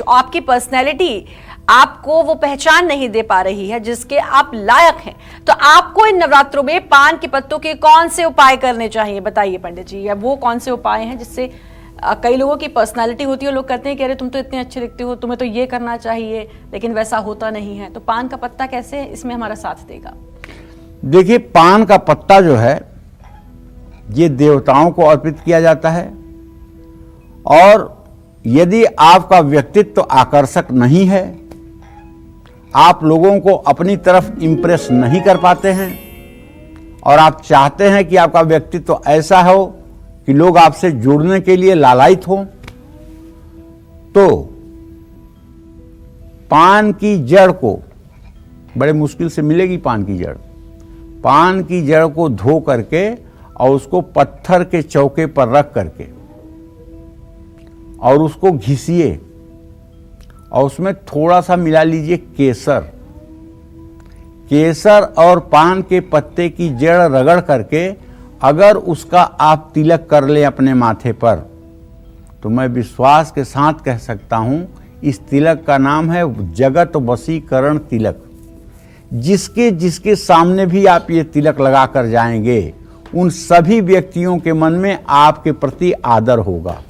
आपकी पर्सनैलिटी आपको वो पहचान नहीं दे पा रही है जिसके आप लायक हैं, तो आपको इन नवरात्रों में पान के पत्तों के कौन से उपाय करने चाहिए, बताइए पंडित जी। या वो कौन से उपाय हैं जिससे कई लोगों की पर्सनालिटी होती है, लोग कहते हैं कि अरे तुम तो इतने अच्छे दिखते हो, तुम्हें तो ये करना चाहिए, लेकिन वैसा होता नहीं है। तो पान का पत्ता कैसे इसमें हमारा साथ देगा? देखिए, पान का पत्ता जो है ये देवताओं को अर्पित किया जाता है, और यदि आपका व्यक्तित्व आकर्षक नहीं है, आप लोगों को अपनी तरफ इंप्रेस नहीं कर पाते हैं, और आप चाहते हैं कि आपका व्यक्तित्व ऐसा हो कि लोग आपसे जुड़ने के लिए लालायित हों, तो पान की जड़ को, बड़े मुश्किल से मिलेगी पान की जड़, पान की जड़ को धो करके और उसको पत्थर के चौके पर रख करके और उसको घिसिए और उसमें थोड़ा सा मिला लीजिए केसर। केसर और पान के पत्ते की जड़ रगड़ करके अगर उसका आप तिलक कर लें अपने माथे पर, तो मैं विश्वास के साथ कह सकता हूं इस तिलक का नाम है जगत वशीकरण तिलक। जिसके जिसके सामने भी आप ये तिलक लगा कर जाएंगे, उन सभी व्यक्तियों के मन में आपके प्रति आदर होगा,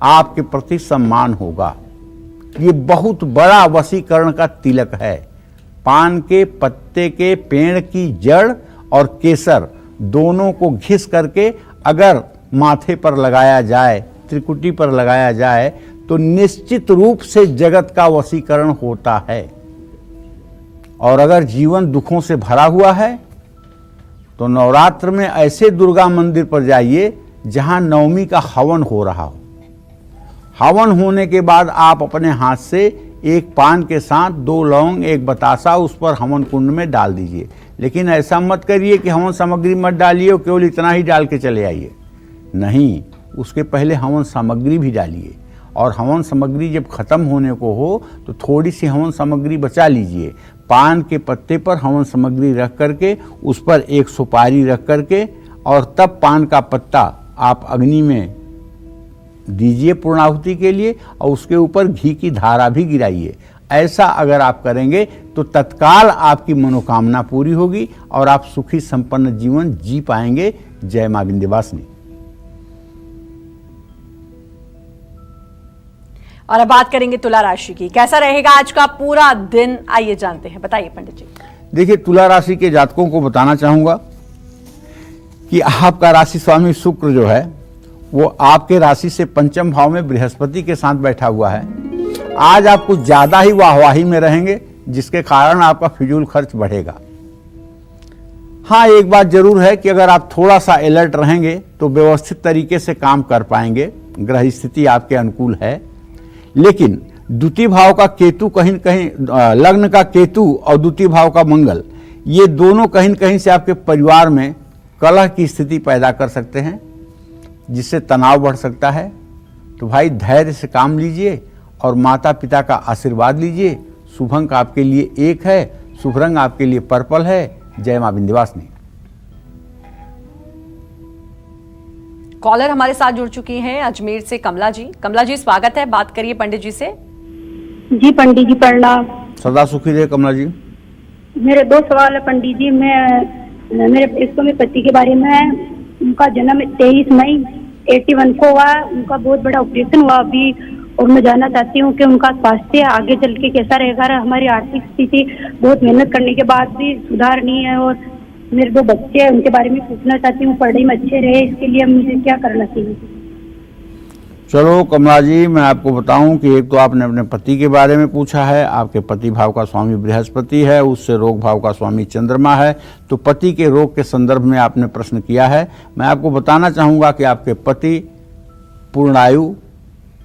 आपके प्रति सम्मान होगा। ये बहुत बड़ा वशीकरण का तिलक है। पान के पत्ते के पेड़ की जड़ और केसर दोनों को घिस करके अगर माथे पर लगाया जाए, त्रिकुटी पर लगाया जाए, तो निश्चित रूप से जगत का वशीकरण होता है। और अगर जीवन दुखों से भरा हुआ है तो नवरात्र में ऐसे दुर्गा मंदिर पर जाइए जहां नवमी का हवन हो रहा हो। हवन होने के बाद आप अपने हाथ से एक पान के साथ 2 लौंग, 1 बतासा उस पर हवन कुंड में डाल दीजिए। लेकिन ऐसा मत करिए कि हवन सामग्री मत डालिए और केवल इतना ही डाल के चले आइए। नहीं, उसके पहले हवन सामग्री भी डालिए, और हवन सामग्री जब खत्म होने को हो तो थोड़ी सी हवन सामग्री बचा लीजिए। पान के पत्ते पर हवन सामग्री रख करके उस पर 1 सुपारी रख करके और तब पान का पत्ता आप अग्नि में दीजिए पूर्णाहुति के लिए, और उसके ऊपर घी की धारा भी गिराइए। ऐसा अगर आप करेंगे तो तत्काल आपकी मनोकामना पूरी होगी और आप सुखी संपन्न जीवन जी पाएंगे। जय मां विंध्यवासिनी। और अब बात करेंगे तुला राशि की। कैसा रहेगा आज का पूरा दिन, आइए जानते हैं, बताइए पंडित जी। देखिए, तुला राशि के जातकों को बताना चाहूंगा कि आपका राशि स्वामी शुक्र जो है वो आपके राशि से पंचम भाव में बृहस्पति के साथ बैठा हुआ है। आज आप कुछ ज्यादा ही वाहवाही में रहेंगे, जिसके कारण आपका फिजूल खर्च बढ़ेगा। हाँ, एक बात जरूर है कि अगर आप थोड़ा सा अलर्ट रहेंगे तो व्यवस्थित तरीके से काम कर पाएंगे। ग्रह स्थिति आपके अनुकूल है, लेकिन द्वितीय भाव का केतु कहीं न कहीं, लग्न का केतु और द्वितीय भाव का मंगल, ये दोनों कहीं न कहीं से आपके परिवार में कलह की स्थिति पैदा कर सकते हैं, जिससे तनाव बढ़ सकता है। तो भाई धैर्य से काम लीजिए और माता पिता का आशीर्वाद लीजिए। शुभ अंक आपके लिए 1 है। शुभ रंग आपके लिए पर्पल है। जय मां विंध्यवासिनी। कॉलर हमारे साथ जुड़ चुकी हैं अजमेर से कमला जी। कमला जी, स्वागत है, बात करिए पंडित जी से। जी पंडित जी प्रणाम। सदा सुखी रहे कमला जी। मेरे 2 सवाल है पंडित जी। मेरे पति के बारे में, उनका जन्म 23 मई 81 को हुआ। उनका बहुत बड़ा ऑपरेशन हुआ अभी, और मैं जानना चाहती हूँ कि उनका स्वास्थ्य आगे चल के कैसा रहेगा। हमारी आर्थिक स्थिति बहुत मेहनत करने के बाद भी सुधार नहीं है, और मेरे 2 बच्चे हैं, उनके बारे में पूछना चाहती हूँ, पढ़ाई में अच्छे रहे, इसके लिए मुझे क्या करना चाहिए। चलो कमला जी, मैं आपको बताऊं कि एक तो आपने अपने पति के बारे में पूछा है। आपके पति भाव का स्वामी बृहस्पति है, उससे रोग भाव का स्वामी चंद्रमा है। तो पति के रोग के संदर्भ में आपने प्रश्न किया है। मैं आपको बताना चाहूँगा कि आपके पति पूर्णायु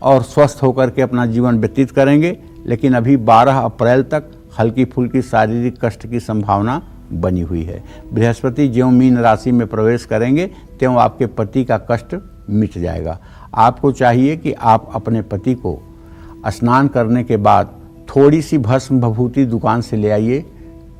और स्वस्थ होकर के अपना जीवन व्यतीत करेंगे, लेकिन अभी 12 अप्रैल तक हल्की फुल्की शारीरिक कष्ट की संभावना बनी हुई है। बृहस्पति ज्यों मीन राशि में प्रवेश करेंगे त्यों आपके पति का कष्ट मिट जाएगा। आपको चाहिए कि आप अपने पति को स्नान करने के बाद थोड़ी सी भस्म विभूति दुकान से ले आइए,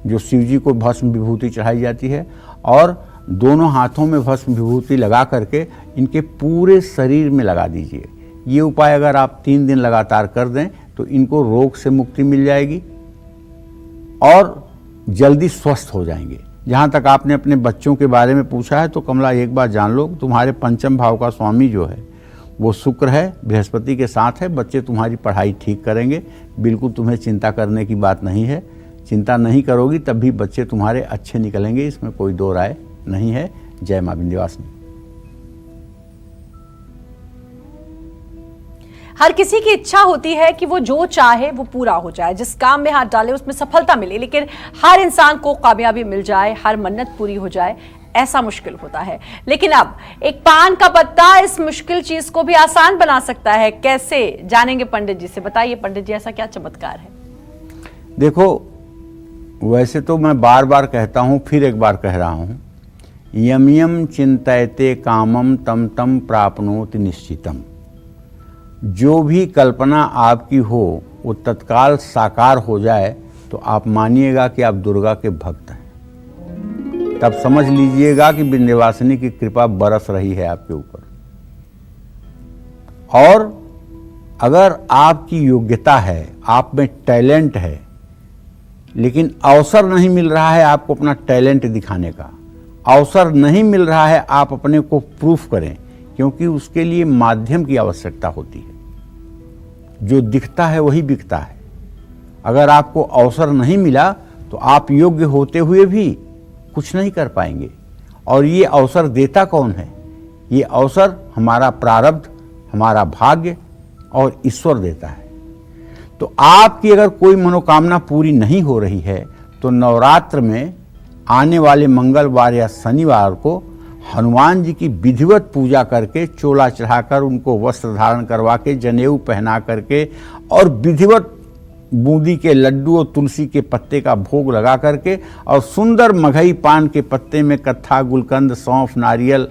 जो शिव जी को भस्म विभूति चढ़ाई जाती है, और दोनों हाथों में भस्म विभूति लगा करके इनके पूरे शरीर में लगा दीजिए। ये उपाय अगर आप 3 दिन लगातार कर दें तो इनको रोग से मुक्ति मिल जाएगी और जल्दी स्वस्थ हो जाएंगे। जहाँ तक आपने अपने बच्चों के बारे में पूछा है, तो कमला एक बात जान लो, तुम्हारे पंचम भाव का स्वामी जो है वो शुक्र है, बृहस्पति के साथ है। बच्चे तुम्हारी पढ़ाई ठीक करेंगे, बिल्कुल तुम्हें चिंता करने की बात नहीं है। चिंता नहीं करोगी तब भी बच्चे तुम्हारे अच्छे निकलेंगे, इसमें कोई दो राय नहीं है। जय मां विंध्यवासिनी। हर किसी की इच्छा होती है कि वो जो चाहे वो पूरा हो जाए, जिस काम में हाथ डाले उसमें सफलता मिले, लेकिन हर इंसान को कामयाबी मिल जाए, हर मन्नत पूरी हो जाए, ऐसा मुश्किल होता है। लेकिन अब एक पान का पत्ता इस मुश्किल चीज को भी आसान बना सकता है। कैसे, जानेंगे पंडित जी से। बताइए पंडित जी, ऐसा क्या चमत्कार है? देखो, वैसे तो मैं बार बार कहता हूं, फिर एक बार कह रहा हूं, यम यम चिंतयते कामम तम तम प्राप्नोति निश्चितम। जो भी कल्पना आपकी हो वो तत्काल साकार हो जाए तो आप मानिएगा कि आप दुर्गा के भक्त हैं। तब समझ लीजिएगा कि विंध्यवासिनी की कृपा बरस रही है आपके ऊपर। और अगर आपकी योग्यता है, आप में टैलेंट है, लेकिन अवसर नहीं मिल रहा है आपको अपना टैलेंट दिखाने का, अवसर नहीं मिल रहा है आप अपने को प्रूफ करें, क्योंकि उसके लिए माध्यम की आवश्यकता होती है। जो दिखता है वही बिकता है। अगर आपको अवसर नहीं मिला तो आप योग्य होते हुए भी कुछ नहीं कर पाएंगे। और ये अवसर देता कौन है? ये अवसर हमारा प्रारब्ध, हमारा भाग्य और ईश्वर देता है। तो आपकी अगर कोई मनोकामना पूरी नहीं हो रही है तो नवरात्र में आने वाले मंगलवार या शनिवार को हनुमान जी की विधिवत पूजा करके, चोला चढ़ाकर, उनको वस्त्र धारण करवा के, जनेऊ पहना करके और विधिवत बूंदी के लड्डू और तुलसी के पत्ते का भोग लगा करके और सुंदर मघई पान के पत्ते में कत्था, गुलकंद, सौंफ, नारियल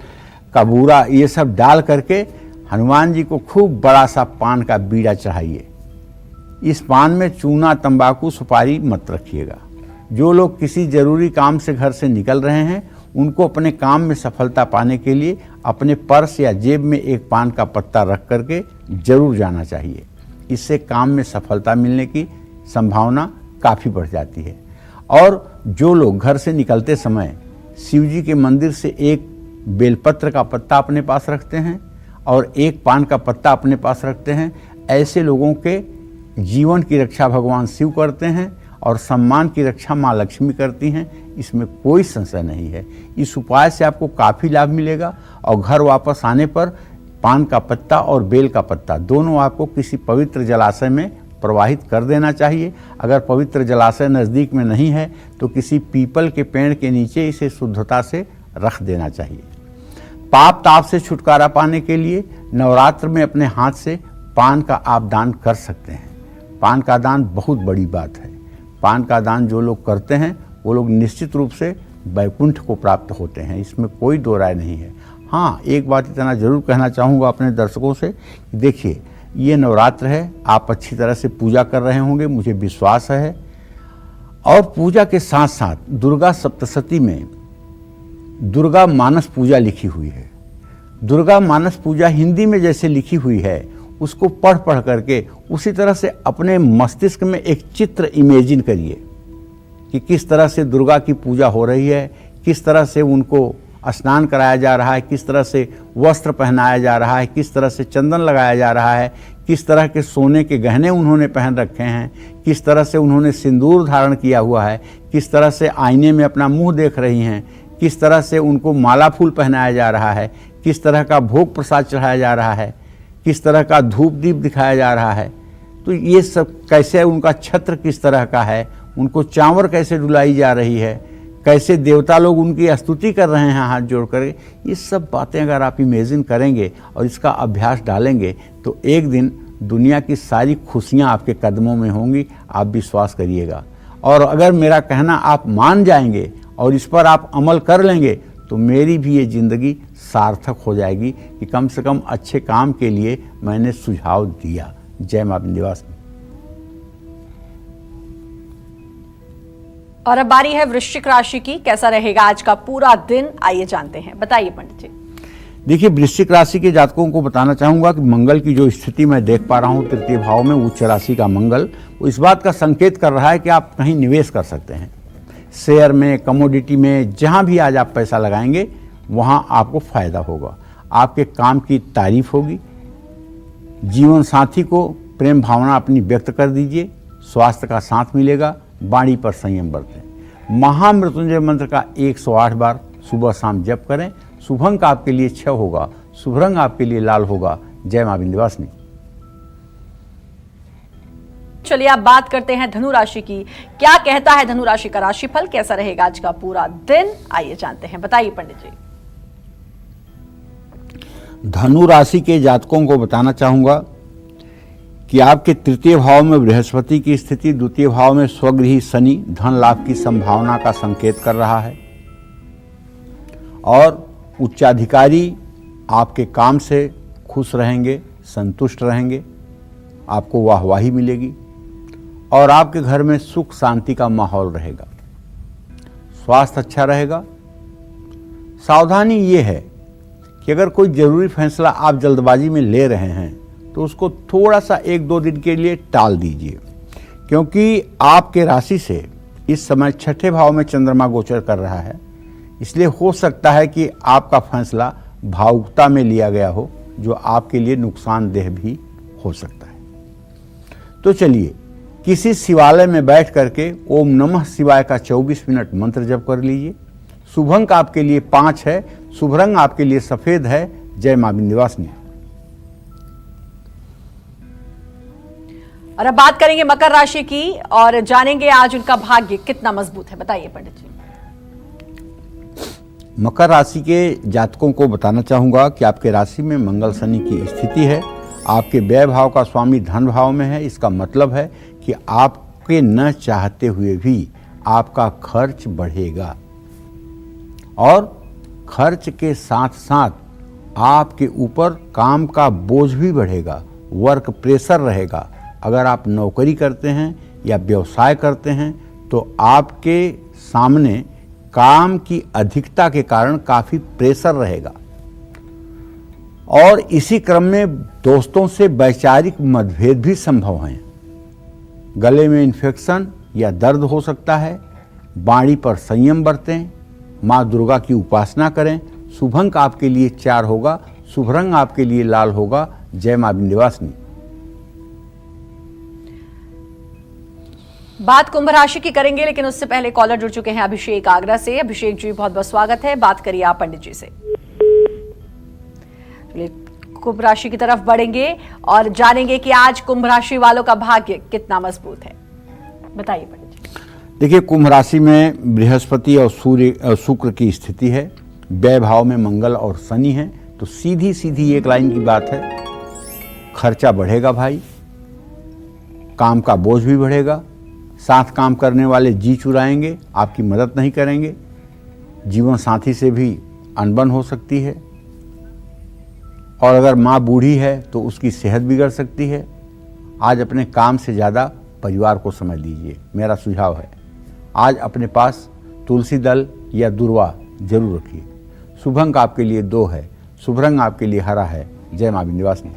का बूरा, ये सब डाल करके हनुमान जी को खूब बड़ा सा पान का बीड़ा चढ़ाइए। इस पान में चूना, तंबाकू, सुपारी मत रखिएगा। जो लोग किसी जरूरी काम से घर से निकल रहे हैं उनको अपने काम में सफलता पाने के लिए अपने पर्स या जेब में एक पान का पत्ता रख करके जरूर जाना चाहिए। इससे काम में सफलता मिलने की संभावना काफ़ी बढ़ जाती है। और जो लोग घर से निकलते समय शिव जी के मंदिर से एक बेलपत्र का पत्ता अपने पास रखते हैं और एक पान का पत्ता अपने पास रखते हैं, ऐसे लोगों के जीवन की रक्षा भगवान शिव करते हैं और सम्मान की रक्षा माँ लक्ष्मी करती हैं। इसमें कोई संशय नहीं है। इस उपाय से आपको काफ़ी लाभ मिलेगा और घर वापस आने पर पान का पत्ता और बेल का पत्ता दोनों आपको किसी पवित्र जलाशय में प्रवाहित कर देना चाहिए। अगर पवित्र जलाशय नज़दीक में नहीं है तो किसी पीपल के पेड़ के नीचे इसे शुद्धता से रख देना चाहिए। पाप ताप से छुटकारा पाने के लिए नवरात्र में अपने हाथ से पान का आप दान कर सकते हैं। पान का दान बहुत बड़ी बात है। पान का दान जो लोग करते हैं वो लोग निश्चित रूप से वैकुंठ को प्राप्त होते हैं, इसमें कोई दो राय नहीं है। हाँ, एक बात इतना जरूर कहना चाहूँगा अपने दर्शकों से कि देखिए, ये नवरात्र है, आप अच्छी तरह से पूजा कर रहे होंगे, मुझे विश्वास है। और पूजा के साथ साथ दुर्गा सप्तशती में दुर्गा मानस पूजा लिखी हुई है। दुर्गा मानस पूजा हिंदी में जैसे लिखी हुई है उसको पढ़ पढ़ करके उसी तरह से अपने मस्तिष्क में एक चित्र इमेजिन करिए कि किस तरह से दुर्गा की पूजा हो रही है, किस तरह से उनको स्नान कराया जा रहा है, किस तरह से वस्त्र पहनाया जा रहा है, किस तरह से चंदन लगाया जा रहा है, किस तरह के सोने के गहने उन्होंने पहन रखे हैं, किस तरह से उन्होंने सिंदूर धारण किया हुआ है, किस तरह से आईने में अपना मुंह देख रही हैं, किस तरह से उनको माला फूल पहनाया जा रहा है, किस तरह का भोग प्रसाद चढ़ाया जा रहा है, किस तरह का धूप दीप दिखाया जा रहा है, तो ये सब कैसे, उनका छत्र किस तरह का है, उनको चांवर कैसे डुलाई जा रही है, कैसे देवता लोग उनकी स्तुति कर रहे हैं हाथ जोड़ कर, ये सब बातें अगर आप इमेजिन करेंगे और इसका अभ्यास डालेंगे तो एक दिन दुनिया की सारी खुशियां आपके कदमों में होंगी, आप विश्वास करिएगा। और अगर मेरा कहना आप मान जाएंगे और इस पर आप अमल कर लेंगे तो मेरी भी ये ज़िंदगी सार्थक हो जाएगी कि कम से कम अच्छे काम के लिए मैंने सुझाव दिया। जय मां विंध्यवासिनी। और अब बारी है वृश्चिक राशि की। कैसा रहेगा आज का पूरा दिन, आइए जानते हैं। बताइए पंडित जी। देखिए, वृश्चिक राशि के जातकों को बताना चाहूंगा कि मंगल की जो स्थिति मैं देख पा रहा हूं, तृतीय भाव में उच्च राशि का मंगल, वो इस बात का संकेत कर रहा है कि आप कहीं निवेश कर सकते हैं, शेयर में, कमोडिटी में, जहां भी आज आप पैसा लगाएंगे वहां आपको फायदा होगा, आपके काम की तारीफ होगी। जीवन साथी को प्रेम भावना अपनी व्यक्त कर दीजिए, स्वास्थ्य का साथ मिलेगा, वाणी पर संयम बरतें। महामृत्युंजय मंत्र का 108 बार सुबह शाम जप करें। शुभ अंक आपके लिए 6 होगा, शुभ रंग आपके लिए लाल होगा। जय मां विंध्यवासिनी। चलिए आप बात करते हैं धनु राशि की। क्या कहता है धनु राशि का राशिफल, कैसा रहेगा आज का पूरा दिन, आइए जानते हैं। बताइए पंडित जी। धनु राशि के जातकों को बताना चाहूंगा कि आपके तृतीय भाव में बृहस्पति की स्थिति, द्वितीय भाव में स्वगृही शनि धन लाभ की संभावना का संकेत कर रहा है और उच्चाधिकारी आपके काम से खुश रहेंगे, संतुष्ट रहेंगे, आपको वाहवाही मिलेगी और आपके घर में सुख शांति का माहौल रहेगा। स्वास्थ्य अच्छा रहेगा। सावधानी ये है कि अगर कोई ज़रूरी फैसला आप जल्दबाजी में ले रहे हैं तो उसको थोड़ा सा 1-2 दिन के लिए टाल दीजिए, क्योंकि आपके राशि से इस समय छठे भाव में चंद्रमा गोचर कर रहा है। इसलिए हो सकता है कि आपका फैसला भावुकता में लिया गया हो, जो आपके लिए नुकसानदेह भी हो सकता है। तो चलिए, किसी शिवालय में बैठ करके ओम नमः शिवाय का 24 मिनट मंत्र जप कर लीजिए। शुभ अंक आपके लिए 5 है, शुभ रंग आपके लिए सफेद है। जय मां विंध्यवासिनी। और अब बात करेंगे मकर राशि की और जानेंगे आज उनका भाग्य कितना मजबूत है। बताइए पंडित जी। मकर राशि के जातकों को बताना चाहूंगा कि आपके राशि में मंगल शनि की स्थिति है। आपके व्यय भाव का स्वामी धन भाव में है। इसका मतलब है कि आपके न चाहते हुए भी आपका खर्च बढ़ेगा और खर्च के साथ साथ आपके ऊपर काम का बोझ भी बढ़ेगा, वर्क प्रेशर रहेगा। अगर आप नौकरी करते हैं या व्यवसाय करते हैं तो आपके सामने काम की अधिकता के कारण काफ़ी प्रेशर रहेगा और इसी क्रम में दोस्तों से वैचारिक मतभेद भी संभव हैं। गले में इन्फेक्शन या दर्द हो सकता है। वाणी पर संयम बरतें। माँ दुर्गा की उपासना करें। शुभ अंक आपके लिए 4 होगा, शुभ रंग आपके लिए लाल होगा। जय मां विंध्यवासिनी। बात कुंभ राशि की करेंगे, लेकिन उससे पहले कॉलर जुड़ चुके हैं अभिषेक आगरा से। अभिषेक जी, बहुत बहुत स्वागत है। बात करिए आप पंडित जी से। कुंभ राशि की तरफ बढ़ेंगे और जानेंगे कि आज कुंभ राशि वालों का भाग्य कितना मजबूत है। बताइए पंडित जी। देखिए, कुंभ राशि में बृहस्पति और सूर्य शुक्र की स्थिति है। व्यय भाव में मंगल और शनि है। तो सीधी सीधी एक लाइन की बात है, खर्चा बढ़ेगा भाई, काम का बोझ भी बढ़ेगा, साथ काम करने वाले जी चुराएंगे, आपकी मदद नहीं करेंगे, जीवन साथी से भी अनबन हो सकती है और अगर माँ बूढ़ी है तो उसकी सेहत बिगड़ सकती है। आज अपने काम से ज़्यादा परिवार को समय दीजिए, मेरा सुझाव है। आज अपने पास तुलसी दल या दुर्वा जरूर रखिए। शुभ अंक आपके लिए 2 है, शुभ रंग आपके लिए हरा है। जय मां विंध्यवासिनी।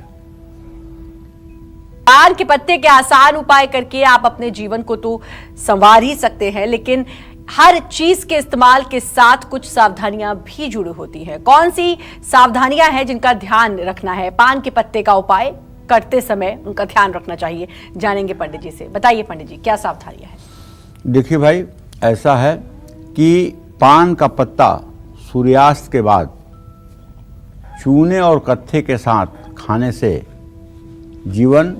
पान के पत्ते के आसान उपाय करके आप अपने जीवन को तो संवार ही सकते हैं, लेकिन हर चीज के इस्तेमाल के साथ कुछ सावधानियां भी जुड़ी होती हैं। कौन सी सावधानियां हैं जिनका ध्यान रखना है? पान के पत्ते का उपाय करते समय उनका ध्यान रखना चाहिए, जानेंगे पंडित जी से। बताइए पंडित जी, क्या सावधानियां हैं? देखिए भाई, ऐसा है कि पान का पत्ता सूर्यास्त के बाद चूने और कत्थे के साथ खाने से जीवन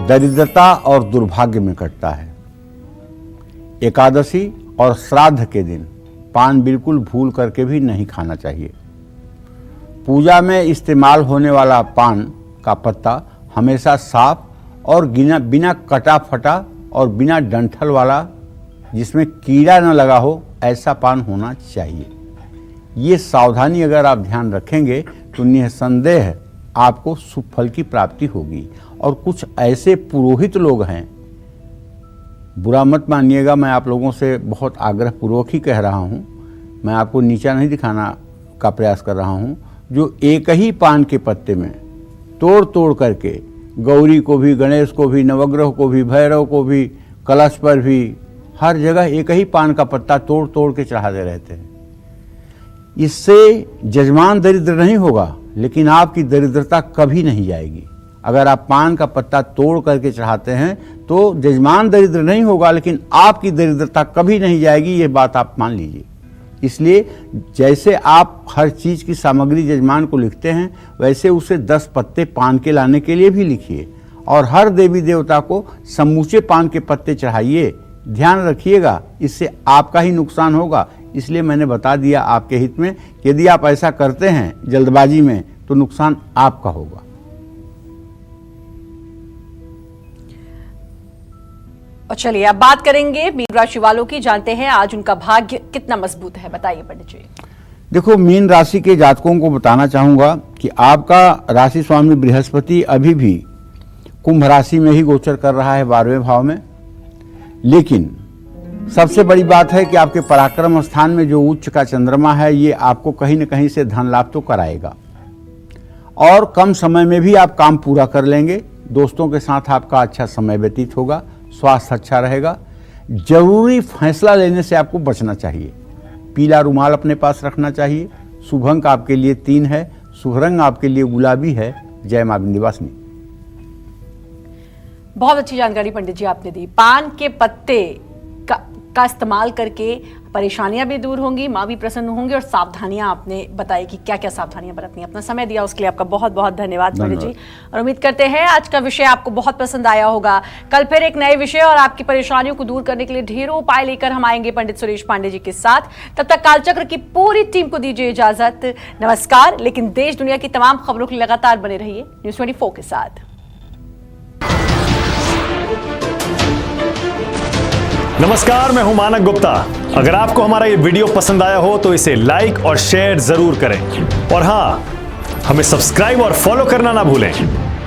दरिद्रता और दुर्भाग्य में कटता है। एकादशी और श्राद्ध के दिन पान बिल्कुल भूल करके भी नहीं खाना चाहिए। पूजा में इस्तेमाल होने वाला पान का पत्ता हमेशा साफ और बिना कटा फटा और बिना डंठल वाला, जिसमें कीड़ा न लगा हो, ऐसा पान होना चाहिए। ये सावधानी अगर आप ध्यान रखेंगे तो निसंदेह आपको शुभ फल की प्राप्ति होगी। और कुछ ऐसे पुरोहित लोग हैं, बुरा मत मानिएगा, मैं आप लोगों से बहुत आग्रहपूर्वक ही कह रहा हूँ, मैं आपको नीचा नहीं दिखाना का प्रयास कर रहा हूँ, जो एक ही पान के पत्ते में तोड़ तोड़ करके गौरी को भी, गणेश को भी, नवग्रह को भी, भैरव को भी, कलश पर भी, हर जगह एक ही पान का पत्ता तोड़ तोड़ के चढ़ाते रहते हैं। इससे जजमान दरिद्र नहीं होगा, लेकिन आपकी दरिद्रता कभी नहीं जाएगी। अगर आप पान का पत्ता तोड़ करके चढ़ाते हैं तो जजमान दरिद्र नहीं होगा, लेकिन आपकी दरिद्रता कभी नहीं जाएगी, ये बात आप मान लीजिए। इसलिए जैसे आप हर चीज़ की सामग्री जजमान को लिखते हैं, वैसे उसे 10 पत्ते पान के लाने के लिए भी लिखिए और हर देवी देवता को समूचे पान के पत्ते चढ़ाइए। ध्यान रखिएगा, इससे आपका ही नुकसान होगा। इसलिए मैंने बता दिया आपके हित में, यदि आप ऐसा करते हैं जल्दबाजी में तो नुकसान आपका होगा। और चलिए अब बात करेंगे मीन राशि वालों की, जानते हैं आज उनका भाग्य कितना मजबूत है। बताइए पंडित जी। देखो, मीन राशि के जातकों को बताना चाहूंगा कि आपका राशि स्वामी बृहस्पति अभी भी कुंभ राशि में ही गोचर कर रहा है 12वें भाव में। लेकिन सबसे बड़ी बात है कि आपके पराक्रम स्थान में जो उच्च का चंद्रमा है, ये आपको कहीं न कहीं से धन लाभ तो कराएगा और कम समय में भी आप काम पूरा कर लेंगे। दोस्तों के साथ आपका अच्छा समय व्यतीत होगा, स्वास्थ्य अच्छा रहेगा। जरूरी फैसला लेने से आपको बचना चाहिए। पीला रुमाल अपने पास रखना चाहिए। शुभ अंक आपके लिए 3 है। शुभ रंग आपके लिए गुलाबी है। जय मां विंध्यवासिनी। बहुत अच्छी जानकारी पंडित जी आपने दी। पान के पत्ते का इस्तेमाल करके परेशानियां भी दूर होंगी, माँ भी प्रसन्न होंगी और सावधानियां आपने बताई कि क्या क्या सावधानियां बरतनी। अपना समय दिया उसके लिए आपका बहुत बहुत धन्यवाद पंडित जी। और उम्मीद करते हैं आज का विषय आपको बहुत पसंद आया होगा। कल फिर एक नए विषय और आपकी परेशानियों को दूर करने के लिए ढेरों उपाय लेकर हम आएंगे पंडित सुरेश पांडे जी के साथ। तब तक कालचक्र की पूरी टीम को दीजिए इजाजत। नमस्कार। लेकिन देश दुनिया की तमाम खबरों के लिए लगातार बने रहिए न्यूज़ 24 के साथ। नमस्कार, मैं हूं मानक गुप्ता। अगर आपको हमारा ये वीडियो पसंद आया हो तो इसे लाइक और शेयर जरूर करें और हाँ, हमें सब्सक्राइब और फॉलो करना ना भूलें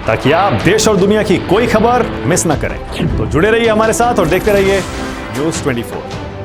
ताकि आप देश और दुनिया की कोई खबर मिस ना करें। तो जुड़े रहिए हमारे साथ और देखते रहिए न्यूज़ 24।